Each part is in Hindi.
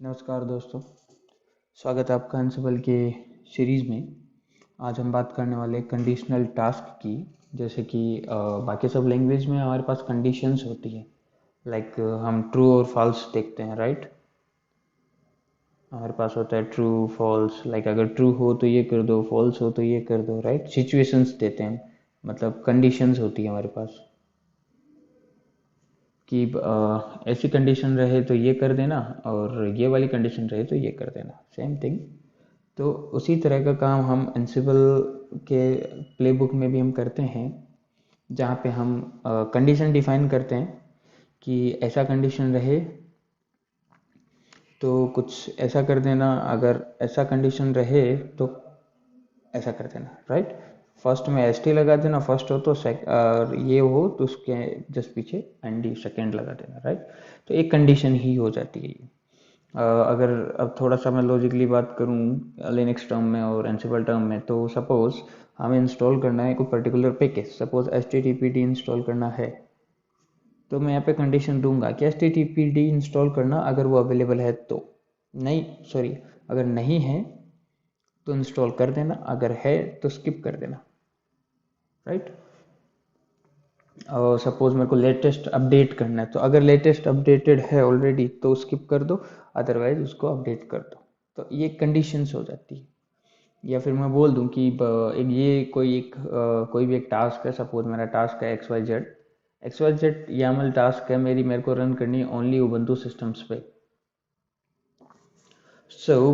नमस्कार दोस्तों, स्वागत है आपका अंसिबल के सीरीज़ में। आज हम बात करने वाले कंडीशनल टास्क की। जैसे कि बाकी सब लैंग्वेज में हमारे पास कंडीशंस होती है। लाइक हम ट्रू और फॉल्स देखते हैं, राइट। हमारे पास होता है ट्रू फॉल्स। लाइक अगर ट्रू हो तो ये कर दो, फॉल्स हो तो ये कर दो, राइट। सिचुएशंस देते हैं, मतलब कंडीशंस होती है हमारे पास कि ऐसी कंडीशन रहे तो ये कर देना और ये वाली कंडीशन रहे तो ये कर देना, सेम थिंग। तो उसी तरह का काम हम एंसिबल के प्लेबुक में भी हम करते हैं, जहाँ पे हम कंडीशन डिफाइन करते हैं कि ऐसा कंडीशन रहे तो कुछ ऐसा कर देना, अगर ऐसा कंडीशन रहे तो ऐसा कर देना, राइट। फर्स्ट में एस टी लगा देना, फर्स्ट हो तो ये हो तो उसके जस्ट पीछे एन डी सेकेंड लगा देना, राइट। तो एक कंडीशन ही हो जाती है ये। अगर अब थोड़ा सा मैं लॉजिकली बात करूँ लिनक्स टर्म में और एंसिबल टर्म में, तो सपोज हमें इंस्टॉल करना है कोई particular package, suppose HTTPD install करना है, तो मैं यहाँ पे कंडीशन दूंगा कि HTTPD इंस्टॉल करना अगर वो अवेलेबल है तो। नहीं, सॉरी, अगर नहीं है तो इंस्टॉल कर देना, अगर है तो स्किप कर देना, राइट। और सपोज मेरे को लेटेस्ट अपडेट करना है, तो अगर लेटेस्ट अपडेटेड है ऑलरेडी तो स्किप कर दो, अदरवाइज उसको अपडेट कर दो। तो ये कंडीशंस हो जाती है। या फिर मैं बोल दूं कि कोई भी एक टास्क है, सपोज मेरा टास्क है XYZ YAML टास्क है, मेरे को रन करनी है ओनली उबंटू सिस्टम्स पे।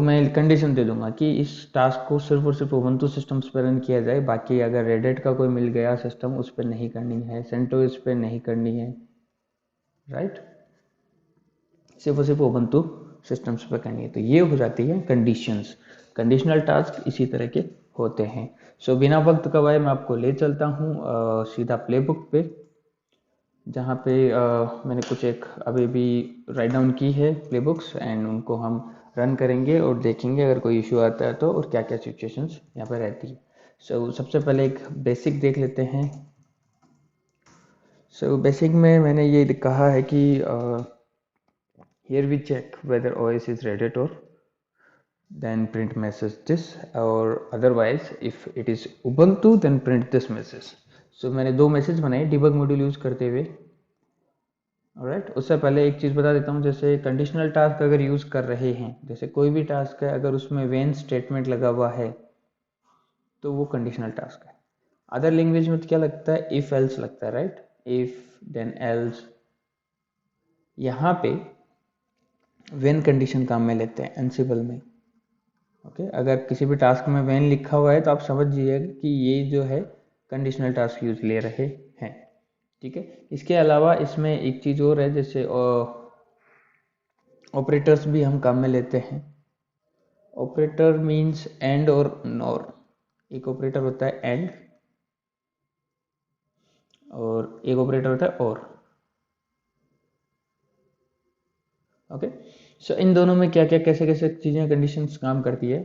मैं कंडीशन दे दूंगा कि इस टास्क को सिर्फ और सिर्फ उबंटू सिस्टम्स पर रन किया जाए, बाकी अगर रेडिट का कोई मिल गया सिस्टम उस पर नहीं करनी है, सेंटोस पे नहीं करनी है, राइट। सिर्फ और सिर्फ उबंटू सिस्टम्स पे करनी है। तो ये हो जाती है कंडीशंस। कंडीशनल टास्क इसी तरह के होते हैं। बिना वक्त गवाए मैं आपको ले चलता हूँ सीधा प्लेबुक पे, जहाँ पे मैंने कुछ एक अभी भी राइट डाउन की है प्लेबुक्स, एंड उनको हम रन करेंगे और देखेंगे अगर कोई इशू आता है तो, और क्या क्या सिचुएशंस यहाँ पे रहती है। सबसे पहले एक बेसिक देख लेते हैं। बेसिक में मैंने ये कहा है कि here we check whether OS is ready or then print message this, or otherwise if it is Ubuntu then print this message. मैंने दो मैसेज बनाए डिबग मॉड्यूल यूज करते हुए, ऑलराइट। उससे पहले एक चीज़ बता देता हूँ, जैसे कंडीशनल टास्क अगर यूज़ कर रहे हैं, जैसे कोई भी टास्क है अगर उसमें वेन स्टेटमेंट लगा हुआ है तो वो कंडीशनल टास्क है। अदर लैंग्वेज में तो क्या लगता है, इफ एल्स लगता है, राइट। If then else. यहाँ पे वेन कंडीशन काम में लेते हैं एंसिबल में, ओके। अगर किसी भी टास्क में वेन लिखा हुआ है तो आप समझ जाइएगा कि ये जो है कंडीशनल टास्क यूज ले रहे हैं, ठीक है। इसके अलावा इसमें एक चीज़ और है, जैसे ऑपरेटर्स भी हम काम में लेते हैं। ऑपरेटर मीन्स एंड और नॉर। एक ऑपरेटर होता है एंड और एक ऑपरेटर होता है और, ओके। इन दोनों में क्या क्या कैसे कैसे चीज़ें कंडीशंस काम करती है।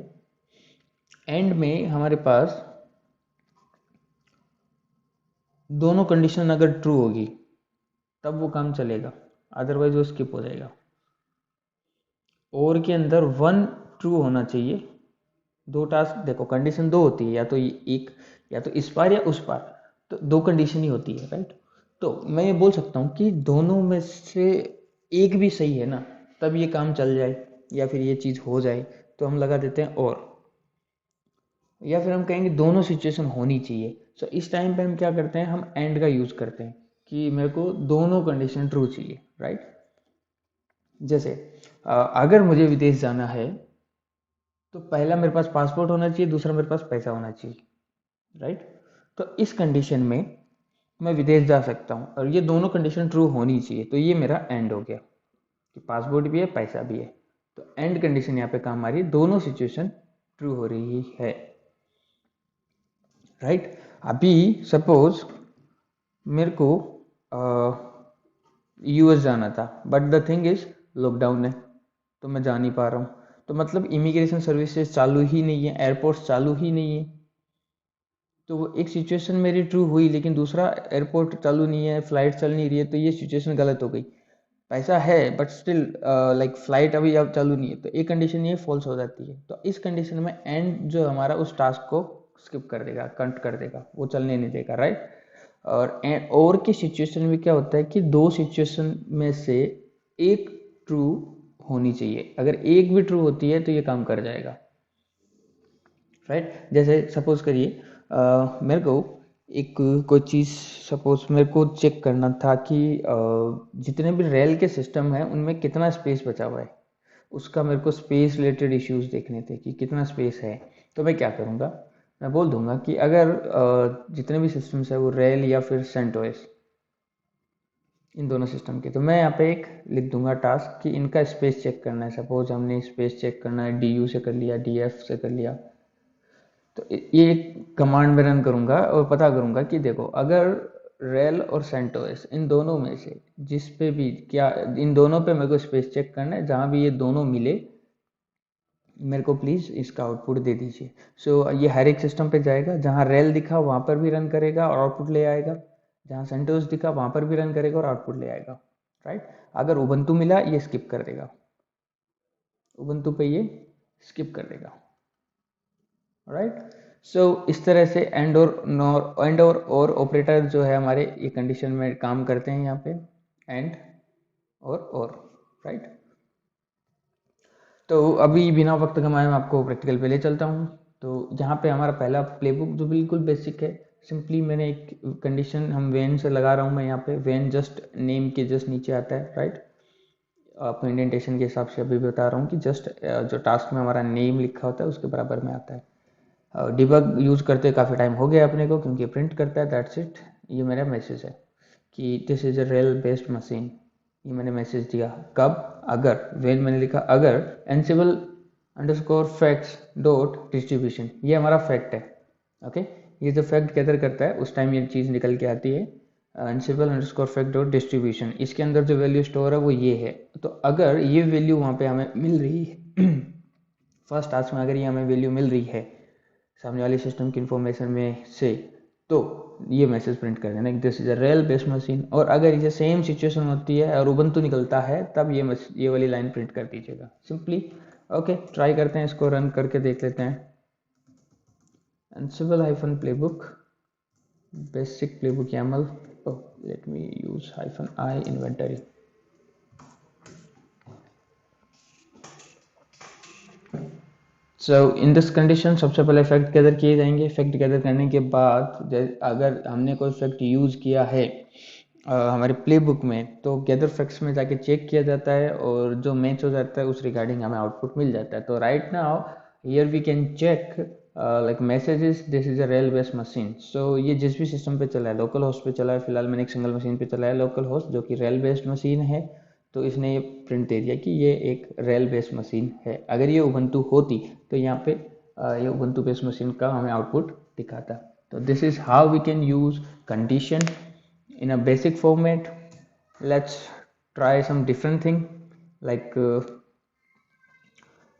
एंड में हमारे पास दोनों कंडीशन अगर ट्रू होगी तब वो काम चलेगा, अदरवाइज वो स्किप हो जाएगा। और के अंदर वन ट्रू होना चाहिए। दो टास्क देखो, कंडीशन दो होती है, या तो इस पार या उस पार, तो दो कंडीशन ही होती है, राइट। तो मैं ये बोल सकता हूँ कि दोनों में से एक भी सही है ना, तब ये काम चल जाए या फिर ये चीज़ हो जाए तो हम लगा देते हैं और, या फिर हम कहेंगे दोनों सिचुएशन होनी चाहिए। इस टाइम पे हम क्या करते हैं, हम एंड का यूज़ करते हैं कि मेरे को दोनों कंडीशन ट्रू चाहिए, राइट। जैसे अगर मुझे विदेश जाना है तो पहला मेरे पास पासपोर्ट होना चाहिए, दूसरा मेरे पास पैसा होना चाहिए, राइट। तो इस कंडीशन में मैं विदेश जा सकता हूँ और ये दोनों कंडीशन ट्रू होनी चाहिए, तो ये मेरा एंड हो गया कि पासपोर्ट भी है पैसा भी है। तो एंड कंडीशन यहाँ पे काम आ रही है, दोनों सिचुएशन ट्रू हो रही है, राइट। अभी सपोज मेरे को यूएस जाना था, but the thing is lockdown है तो मैं जा नहीं पा रहा हूँ, तो मतलब इमिग्रेशन सर्विसेज चालू ही नहीं है, एयरपोर्ट चालू ही नहीं है। तो वो एक सिचुएशन मेरी ट्रू हुई, लेकिन दूसरा एयरपोर्ट चालू नहीं है, फ्लाइट चल नहीं रही है, तो ये सिचुएशन गलत हो गई। पैसा है बट स्टिल लाइक फ्लाइट अभी अब चालू नहीं है, तो एक कंडीशन ये फॉल्स हो जाती है। तो इस कंडीशन में एंड जो हमारा उस टास्क को स्किप कर देगा, कट कर देगा, वो चलने नहीं देगा, राइट। और की सिचुएशन में क्या होता है कि दो सिचुएशन में से एक ट्रू होनी चाहिए, अगर एक भी ट्रू होती है तो ये काम कर जाएगा, राइट। जैसे सपोज करिए मेरे को एक कोई चीज़, सपोज मेरे को चेक करना था कि जितने भी रेल के सिस्टम है उनमें कितना स्पेस बचा हुआ है, उसका मेरे को स्पेस रिलेटेड इश्यूज देखने थे कि कितना स्पेस है। तो मैं क्या करूँगा, मैं बोल दूंगा कि अगर जितने भी सिस्टम्स है वो रेल या फिर सेंटोस, इन दोनों सिस्टम के, तो मैं यहाँ पे एक लिख दूंगा टास्क कि इनका स्पेस चेक करना है। सपोज हमने स्पेस चेक करना है डी यू से कर लिया, डी एफ से कर लिया, तो ये एक कमांड में रन करूंगा और पता करूंगा कि देखो अगर रेल और सेंटोस इन दोनों में से जिस पे भी क्या, इन दोनों पे मेरे को स्पेस चेक करना है, जहाँ भी ये दोनों मिले मेरे को प्लीज़ इसका आउटपुट दे दीजिए। सो ये हर एक सिस्टम पे जाएगा, जहाँ रेल दिखा वहाँ पर भी रन करेगा और आउटपुट ले आएगा, जहाँ सेंटोस दिखा वहाँ पर भी रन करेगा और आउटपुट ले आएगा, राइट। अगर उबंटू मिला ये स्किप कर देगा, उबंटू पे ये स्किप कर देगा, राइट। सो इस तरह से एंड और नॉर, एंड और ऑपरेटर जो है हमारे ये कंडीशन में काम करते हैं यहाँ पे, एंड और, राइट। तो अभी बिना वक्त गंवाए मैं आपको प्रैक्टिकल पे ले चलता हूँ। तो यहाँ पे हमारा पहला प्लेबुक जो बिल्कुल बेसिक है, सिंपली मैंने एक कंडीशन हम वेन से लगा रहा हूँ मैं यहाँ पे, वेन जस्ट नेम के जस्ट नीचे आता है, राइट। आपको इंडेंटेशन के हिसाब से अभी बता रहा हूँ कि जस्ट जो टास्क में हमारा नेम लिखा होता है उसके बराबर में आता है। डिबग यूज़ करते काफ़ी टाइम हो गया अपने को, क्योंकि प्रिंट करता है, दैट्स इट। ये मेरा मैसेज है कि दिस इज़ अ रेल बेस्ड मशीन, ये मैंने मैसेज दिया कब, अगर, वेन मैंने लिखा अगर एनसिबल अंडरस्कोर फैक्ट्स डॉट डिस्ट्रीब्यूशन, ये हमारा फैक्ट है, ओके। ये जो फैक्ट गैदर करता है उस टाइम ये चीज़ निकल के आती है, एनसिबल अंडरस्कोर फैक्ट डॉट डिस्ट्रीब्यूशन, इसके अंदर जो वैल्यू स्टोर है वो ये है। तो अगर ये वैल्यू वहाँ पे हमें मिल रही है फर्स्ट टास्क में अगर ये हमें वैल्यू मिल रही है सामने वाले सिस्टम की इंफॉर्मेशन में से, तो ये मैसेज प्रिंट कर देना दिस इज अ रेल बेस्ड मशीन। और अगर इसे सेम सिचुएशन होती है और उबंटू निकलता है तब ये वाली लाइन प्रिंट कर दीजिएगा सिंपली, ओके। ट्राई करते हैं, इसको रन करके देख लेते हैं। Ansible hyphen playbook, basic playbook YAML. Oh, let me use hyphen I inventory. So in this condition सबसे पहले फैक्ट गैदर किए जाएंगे। फैक्ट गैदर करने के बाद अगर हमने कोई फैक्ट यूज़ किया है हमारे प्ले बुक में, तो गैदर फैक्ट्स में जाके चेक किया जाता है और जो मैच हो जाता है उस रिगार्डिंग हमें आउटपुट मिल जाता है। तो right now here we can check like messages this is a रेल बेस्ड मशीन। सो ये जिस भी सिस्टम पे चला है, लोकल होस्ट पे चला है, फिलहाल मैंने एक सिंगल मशीन पे चला है लोकल होस्ट जो कि रेल बेस्ड मशीन है, तो इसने ये प्रिंट दे दिया कि ये एक रेल बेस्ड मशीन है। अगर ये उबंटू होती तो यहाँ पे ये उबंटू बेस्ड मशीन का हमें आउटपुट दिखाता। तो this is how we can use condition in a basic format. Let's try some different thing like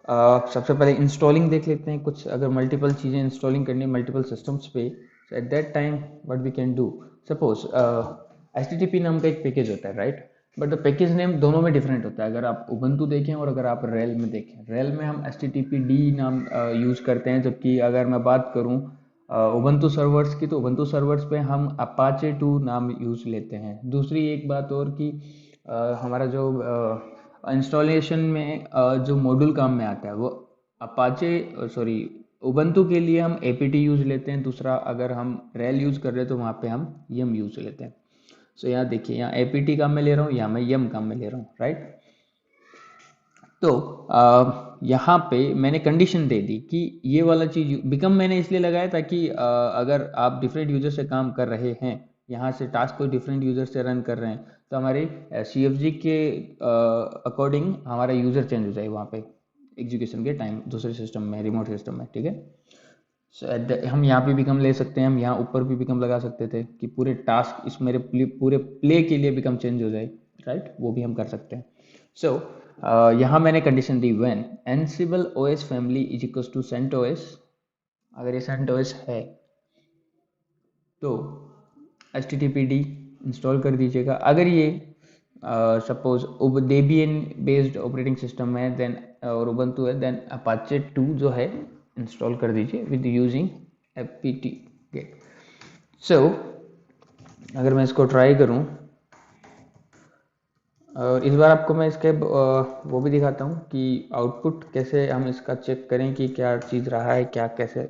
सबसे पहले इंस्टॉलिंग देख लेते हैं कुछ। अगर मल्टीपल चीज़ें इंस्टॉलिंग करनी मल्टीपल सिस्टम्स पे, at that time what we can do, suppose HTTP नाम का एक पैकेज होता है, right. But the package name दोनों में डिफरेंट होता है। अगर आप उबंटू देखें और अगर आप रेल में देखें, रेल में हम HTTPD नाम यूज़ करते हैं, जबकि अगर मैं बात करूँ उबंटू सर्वर्स की, तो उबंटू सर्वर्स पे हम अपाचे 2 नाम यूज़ लेते हैं। दूसरी एक बात और कि हमारा जो इंस्टॉलेशन में जो मॉड्यूल काम में आता है वो अपाचे सॉरी उबंटू के लिए हम APT यूज़ लेते हैं। दूसरा अगर हम रेल यूज़ कर रहे हैं तो वहाँ पे हम यम यूज़ लेते हैं। सो यहाँ देखिए, यहाँ APT काम में ले रहा हूँ, यहाँ मैं यम काम में ले रहा हूँ, राइट। तो यहाँ पे मैंने कंडीशन दे दी कि ये वाला चीज़ बिकम मैंने इसलिए लगाया ताकि अगर आप डिफरेंट यूजर से काम कर रहे हैं, यहाँ से टास्क को डिफरेंट यूजर से रन कर रहे हैं, तो हमारे CFG के अकॉर्डिंग हमारा यूजर चेंज हो जाए वहाँ पे एग्जीक्यूशन के टाइम दूसरे सिस्टम में, रिमोट सिस्टम में, ठीक है। सो हम यहाँ पे बिकम ले सकते हैं, हम यहाँ ऊपर भी बिकम लगा सकते थे कि पूरे टास्क इस मेरे पूरे प्ले के लिए बिकम चेंज हो जाए, राइट, वो भी हम कर सकते हैं। सो यहाँ मैंने कंडीशन दी when Ansible OS family is equal to CentOS, अगर ये CentOS है तो HTTPD इंस्टॉल कर दीजिएगा। अगर ये suppose Debian based operating system है देन और उबंटू है, देन अपाचे 2 जो है इंस्टॉल कर दीजिए विद यूजिंग apt get। सो अगर मैं इसको ट्राई करूं, इस बार आपको मैं इसके वो भी दिखाता हूँ कि आउटपुट कैसे हम इसका चेक करें कि क्या चीज़ रहा है, क्या कैसे,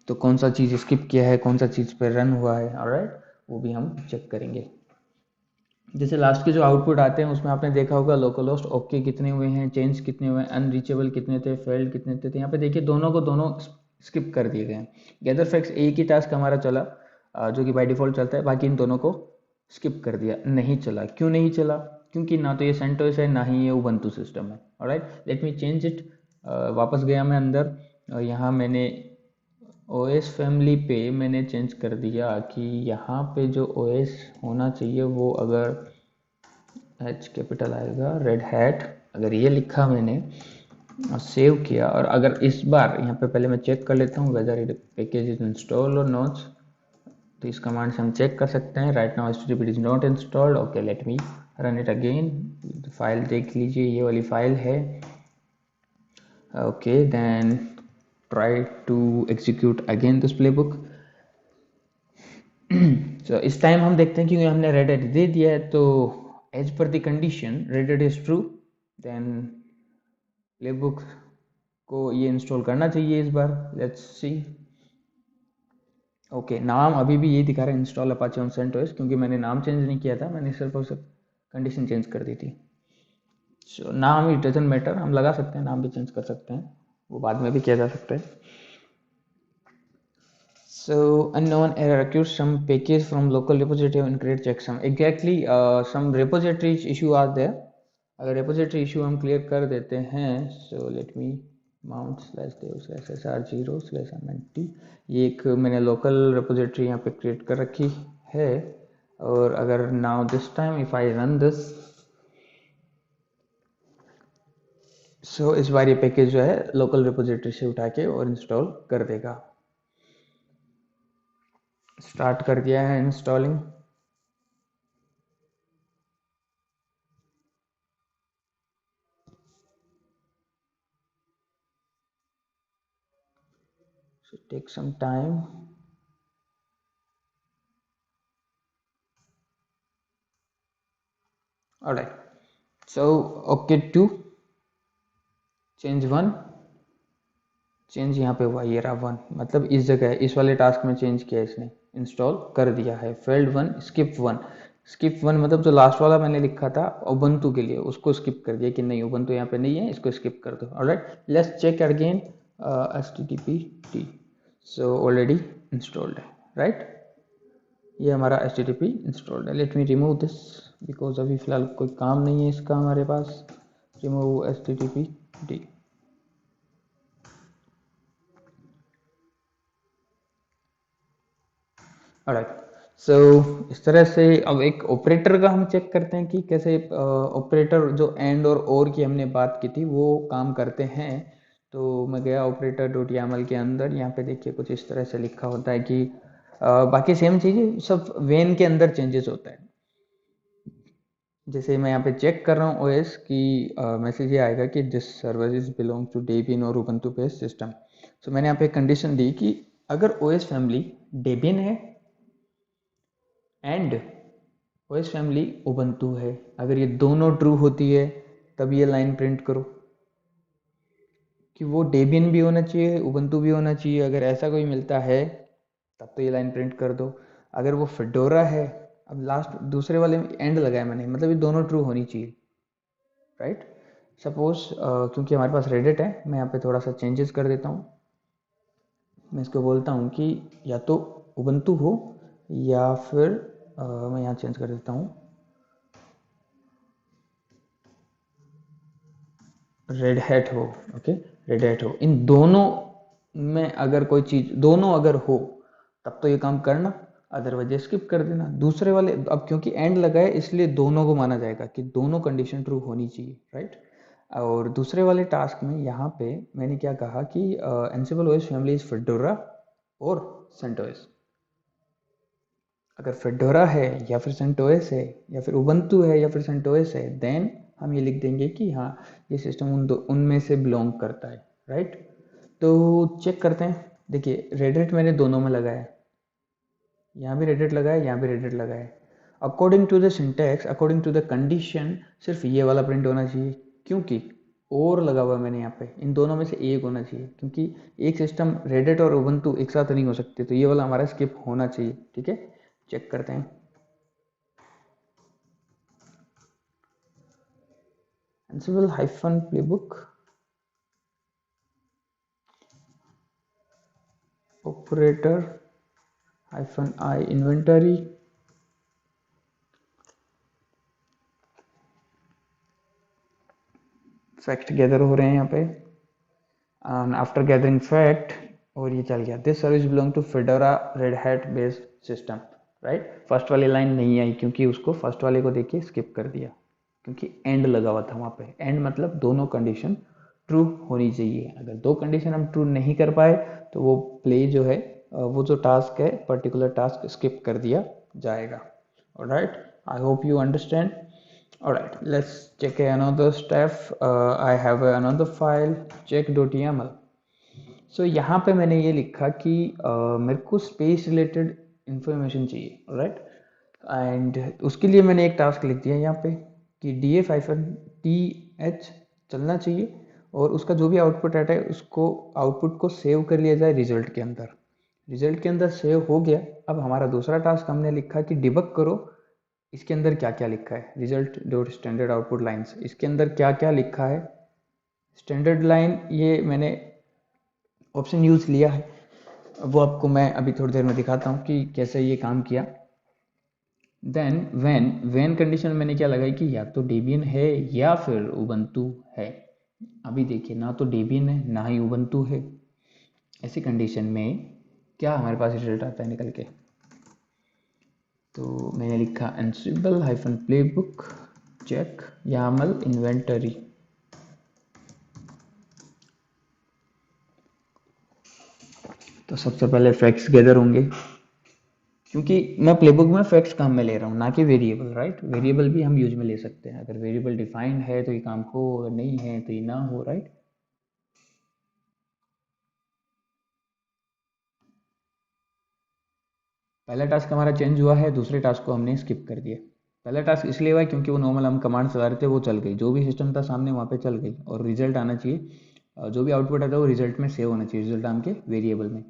तो कौन सा चीज़ स्किप किया है, कौन सा चीज़ पर रन हुआ है, ऑलराइट, वो भी हम चेक करेंगे। जैसे लास्ट के जो आउटपुट आते हैं उसमें आपने देखा होगा लोकल होस्ट ओके कितने हुए हैं, चेंज कितने हुए हैं, अनरीचेबल कितने थे, फेल्ड कितने थे। तो यहाँ पे देखिए दोनों को दोनों स्किप कर दिए गए हैं। गैदर फैक्ट्स एक ही टास्क हमारा चला जो कि बाय डिफॉल्ट चलता है, बाकी इन दोनों को स्किप कर दिया, नहीं चला। क्यों नहीं चला? क्योंकि ना तो ये सेंटोस है ना ही ये उबंटू सिस्टम है। Alright, let me change it. वापस गया मैं अंदर, यहाँ मैंने ओएस फैमिली पे मैंने चेंज कर दिया कि यहाँ पे जो ओएस होना चाहिए वो अगर एच कैपिटल आएगा, रेड हैट, अगर ये लिखा मैंने और सेव किया, और अगर इस बार यहाँ पे पहले मैं चेक कर लेता हूँ whether it package is install और नॉट। तो इस कमांड से हम चेक कर सकते हैं। Right now HTTP is not installed. Okay, let me run it again. File देख लीजिए, ये वाली फाइल है। Okay, then try to execute again this playbook. So इस टाइम हम देखते हैं क्योंकि हमने रेड एट दे दिया है, तो as per the condition red at is true, then playbook को ये इंस्टॉल करना चाहिए इस बार। Let's see. ओके, नाम अभी भी ये दिखा रहा है इंस्टॉल अपाचे ऑन सेंटोस, क्योंकि मैंने नाम चेंज नहीं किया था, मैंने सिर्फ और सिर्फ कंडीशन चेंज कर दी थी। सो नाम इट डजंट मैटर, हम लगा सकते हैं, नाम भी चेंज कर सकते हैं, वो बाद में भी किया जा सकता है। So unknown error occurs some package from local repository and create checksum. Exactly, some repository issue are there. अगर repository issue हम clear कर देते हैं, so let me mount /dev/sr0/mnt, ये एक मैंने local repository यहाँ पे create कर रखी है। और अगर now this time if I run this, so इस बार ये पैकेज जो है local repository से उठा के और इंस्टॉल कर देगा। स्टार्ट कर दिया है installing. So take some time. Alright, so okay 2 change 1, change यहाँ पे हुआ, ये रहा 1, मतलब इस जगह इस वाले टास्क में चेंज किया इसने, इंस्टॉल कर दिया है। फेल्ड 1, स्किप 1, स्किप 1 मतलब जो लास्ट वाला मैंने लिखा था उबंटू के लिए, उसको स्किप कर दिया कि नहीं उबंटू यहाँ पे नहीं है, इसको स्किप कर दो। Alright, let's check again HTTP-T। So already installed है, राइट, ये हमारा HTTP इंस्टॉल्ड है। Let me remove this because अभी फिलहाल कोई काम नहीं है इसका हमारे पास। Remove HTTP-D। ऑलराइट, सो इस तरह से अब एक ऑपरेटर का हम चेक करते हैं कि कैसे ऑपरेटर जो एंड और ओर की हमने बात की थी वो काम करते हैं। तो मैं गया operator.yaml के अंदर, यहाँ पे देखिए कुछ इस तरह से लिखा होता है कि बाकी सेम चीज़ सब वेन के अंदर चेंजेस होता है। जैसे मैं यहाँ पे चेक कर रहा हूँ ओएस की मैसेज ये आएगा कि this service belong to Debian और उबंटू बेस्ड सिस्टम। सो मैंने यहाँ पे कंडीशन दी कि अगर ओएस फैमिली डेबियन है एंड ओएस फैमिली उबंटू है, अगर ये दोनों ट्रू होती है तब ये लाइन प्रिंट करो कि वो डेबियन भी होना चाहिए उबंटू भी होना चाहिए। अगर ऐसा कोई मिलता है तब तो ये लाइन प्रिंट कर दो। अगर वो फेडोरा है, अब लास्ट दूसरे वाले में एंड लगाया मैंने, मतलब ये दोनों ट्रू होनी चाहिए, राइट। सपोज क्योंकि हमारे पास रेडिट है, मैं यहाँ पे थोड़ा सा चेंजेस कर देता हूँ। मैं इसको बोलता हूँ कि या तो उबंटू हो या फिर मैं यहाँ चेंज कर देता हूँ रेड हैट हो। ओके, रेड हैट हो, इन दोनों में अगर कोई चीज़ दोनों अगर हो तब तो ये काम करना, अदरवाइज स्किप कर देना। दूसरे वाले अब क्योंकि एंड लगा है इसलिए दोनों को माना जाएगा कि दोनों कंडीशन ट्रू होनी चाहिए, राइट। और दूसरे वाले टास्क में यहाँ पे मैंने क्या कहा कि Ansible OS family is fedora और सेंटोस। अगर फेडोरा है या फिर सेंटोस है या फिर उबंटू है या फिर सेंटोस है, देन हम ये लिख देंगे कि हाँ ये सिस्टम उनमें से बिलोंग करता है, राइट। तो चेक करते हैं। देखिए रेडिट मैंने दोनों में लगाया है, यहाँ भी रेडिट लगा है, यहाँ भी रेडिट लगा है। According to the syntax, according to the condition, सिर्फ ये वाला प्रिंट होना चाहिए, क्योंकि और लगा हुआ है मैंने यहाँ पे, इन दोनों में से एक होना चाहिए, क्योंकि एक सिस्टम रेडिट और उबंटू एक साथ नहीं हो सकते, तो ये वाला हमारा स्किप होना चाहिए, ठीक है। चेक करते हैं। Ansible hyphen playbook operator hyphen I inventory fact gather हो रहे हैं यहाँ पे, आफ्टर गैदरिंग फैक्ट, और ये चल गया, this service belong to Fedora Red Hat based system, right. First वाली लाइन नहीं आई क्योंकि उसको फर्स्ट वाले को देख के स्किप कर दिया, क्योंकि एंड लगा हुआ था वहाँ पे। एंड मतलब दोनों कंडीशन ट्रू होनी चाहिए। अगर दो कंडीशन हम ट्रू नहीं कर पाए तो वो प्ले जो है, वो जो टास्क है पर्टिकुलर टास्क स्किप कर दिया जाएगा। Alright, I hope you understand. Alright, let's check another step. I have another file check.yml. So यहाँ पे मैंने ये लिखा कि मेरे को स्पेस रिलेटेड इंफॉर्मेशन चाहिए, राइट। एंड उसके लिए मैंने एक टास्क लिख दिया यहाँ पे कि df-th चलना चाहिए, और उसका जो भी आउटपुट आता है उसको आउटपुट को सेव कर लिया जाए रिजल्ट के अंदर। रिजल्ट के अंदर सेव हो गया। अब हमारा दूसरा टास्क हमने लिखा कि डिबग करो इसके अंदर क्या क्या लिखा है, result dot standard output lines, इसके अंदर क्या क्या लिखा है। स्टैंडर्ड लाइन ये मैंने ऑप्शन यूज़ लिया है, वो आपको मैं अभी थोड़ी देर में दिखाता हूँ कि कैसे ये काम किया। देन व्हेन कंडीशन मैंने क्या लगाई कि या तो डेबियन है या फिर उबंटू है। अभी देखिए ना तो डेबियन है ना ही उबंटू है। ऐसी कंडीशन में क्या हमारे पास रिजल्ट आता है निकल के, तो मैंने लिखा Ansible hyphen playbook check YAML inventory. तो सबसे पहले फैक्ट्स गैदर होंगे, क्योंकि मैं प्लेबुक में फैक्ट्स काम में ले रहा हूँ ना कि वेरिएबल, राइट। वेरिएबल भी हम यूज में ले सकते हैं, अगर वेरिएबल डिफाइंड है तो ये काम हो, अगर नहीं है तो ये ना हो, राइट। पहला टास्क हमारा चेंज हुआ है, दूसरे टास्क को हमने स्किप कर दिया। पहला टास्क इसलिए हुआ क्योंकि वो नॉर्मल हम कमांड चला रहे थे, वो चल गई, जो भी सिस्टम था सामने वहाँ पे चल गई, और रिजल्ट आना चाहिए, जो भी आउटपुट आता है वो रिजल्ट में सेव होना चाहिए, रिजल्ट नाम के वेरिएबल में।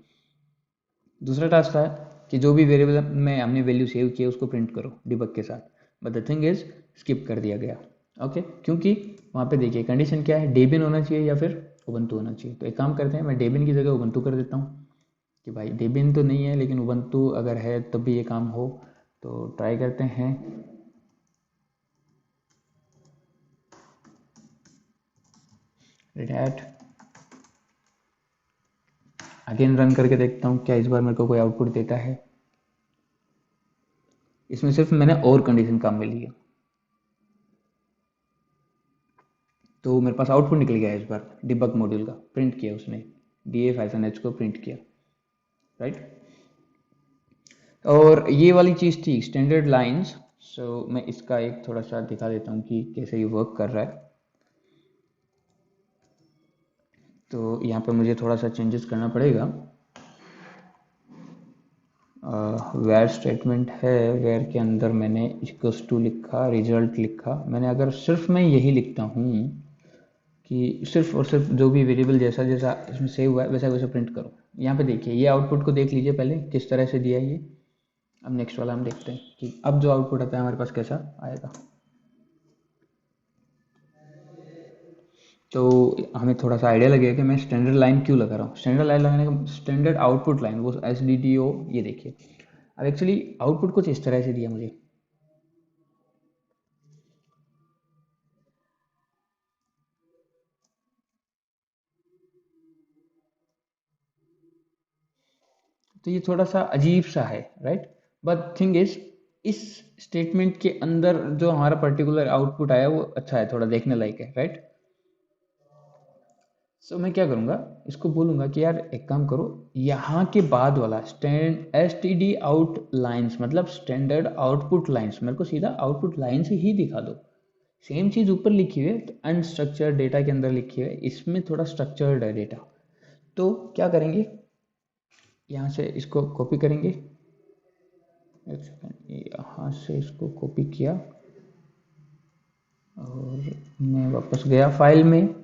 दूसरा टास्क था कि जो भी वेरिएबल में हमने वैल्यू सेव किया उसको प्रिंट करो डिबग के साथ, but the thing is skip कर दिया गया, ओके। क्योंकि वहाँ पे देखिए कंडीशन क्या है, डेबिन होना चाहिए या फिर उबंटू होना चाहिए। तो एक काम करते हैं, मैं डेबिन की जगह उबंटू कर देता हूँ कि भाई डेबिन तो नहीं है लेकिन उबंटू अगर है तब भी ये काम हो। तो ट्राई करते हैं। रेड अगेन रन करके देखता हूँ क्या इस बार मेरे को कोई आउटपुट देता है। इसमें सिर्फ मैंने और कंडीशन काम में ली है, तो मेरे पास आउटपुट निकल गया है इस बार डिबग मॉड्यूल का, प्रिंट किया उसने, df-h को प्रिंट किया, राइट। और ये वाली चीज़ थी स्टैंडर्ड लाइंस। सो मैं इसका एक थोड़ा सा दिखा देता हूँ कि कैसे ये वर्क कर रहा है। तो यहाँ पे मुझे थोड़ा सा चेंजेस करना पड़ेगा। वेयर स्टेटमेंट है, वेयर के अंदर मैंने इक्वल्स टू लिखा, रिजल्ट लिखा। मैंने अगर सिर्फ मैं यही लिखता हूँ कि सिर्फ और सिर्फ जो भी वेरिएबल जैसा जैसा इसमें सेव हुआ है वैसा वैसा प्रिंट करो। यहाँ पे देखिए ये आउटपुट को देख लीजिए पहले किस तरह से दिया है ये। अब नेक्स्ट वाला हम देखते हैं कि अब जो आउटपुट आता है हमारे पास कैसा आएगा। तो हमें थोड़ा सा आइडिया लगेगा कि मैं स्टैंडर्ड लाइन क्यों लगा रहा हूँ। स्टैंडर्ड लाइन लगाने का स्टैंडर्ड आउटपुट लाइन वो SDDO, ये देखिए। अब एक्चुअली आउटपुट कुछ इस तरह से दिया मुझे, तो ये थोड़ा सा अजीब सा है, राइट। बट थिंग इज इस स्टेटमेंट के अंदर जो हमारा पर्टिकुलर आउटपुट आया वो अच्छा है, थोड़ा देखने लायक है, राइट। सो मैं क्या करूँगा, इसको बोलूँगा कि यार एक काम करो, यहाँ के बाद वाला STD आउट लाइन्स मतलब स्टैंडर्ड आउटपुट लाइन्स, मेरे को सीधा आउटपुट लाइन्स ही दिखा दो। सेम चीज़ ऊपर लिखी हुई है तो अनस्ट्रक्चर्ड डेटा के अंदर लिखी हुई है, इसमें थोड़ा स्ट्रक्चर्ड है डेटा। तो क्या करेंगे, यहाँ से इसको कॉपी करेंगे, एक सेकेंड, यहाँ से इसको कॉपी किया और मैं वापस गया फाइल में।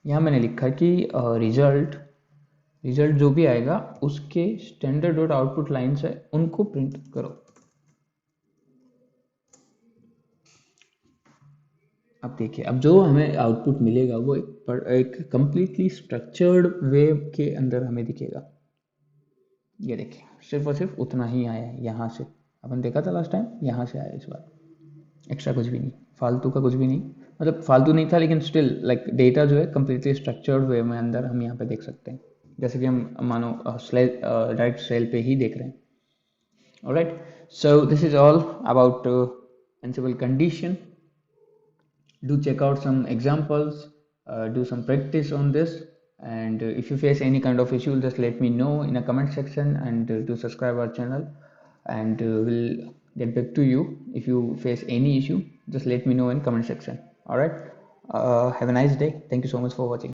यहाँ मैंने लिखा कि रिजल्ट जो भी आएगा उसके स्टैंडर्ड डॉट आउटपुट लाइन्स है उनको प्रिंट करो। अब देखिए, अब जो हमें आउटपुट मिलेगा वो एक कंप्लीटली स्ट्रक्चर्ड वे के अंदर हमें दिखेगा। ये देखिए, सिर्फ और सिर्फ उतना ही आया है यहाँ से, अपन देखा था लास्ट टाइम, यहाँ से आया इस बार, एक्स्ट्रा कुछ भी नहीं, फालतू का कुछ भी नहीं, मतलब फालतू नहीं था लेकिन स्टिल लाइक डेटा जो है कंप्लीटली स्ट्रक्चर्ड वे में अंदर हम यहाँ पे देख सकते हैं, जैसे कि हम मानो डायरेक्ट सेल पे ही देख रहे हैं। Alright, so this is all about Ansible condition. Do check out some examples, do some practice on this, and if you face any kind of issue, just let me know in a comment section, and do subscribe our channel, and we'll get back to you. If you face any issue, just let me know in comment section. All right, have a nice day. Thank you so much for watching.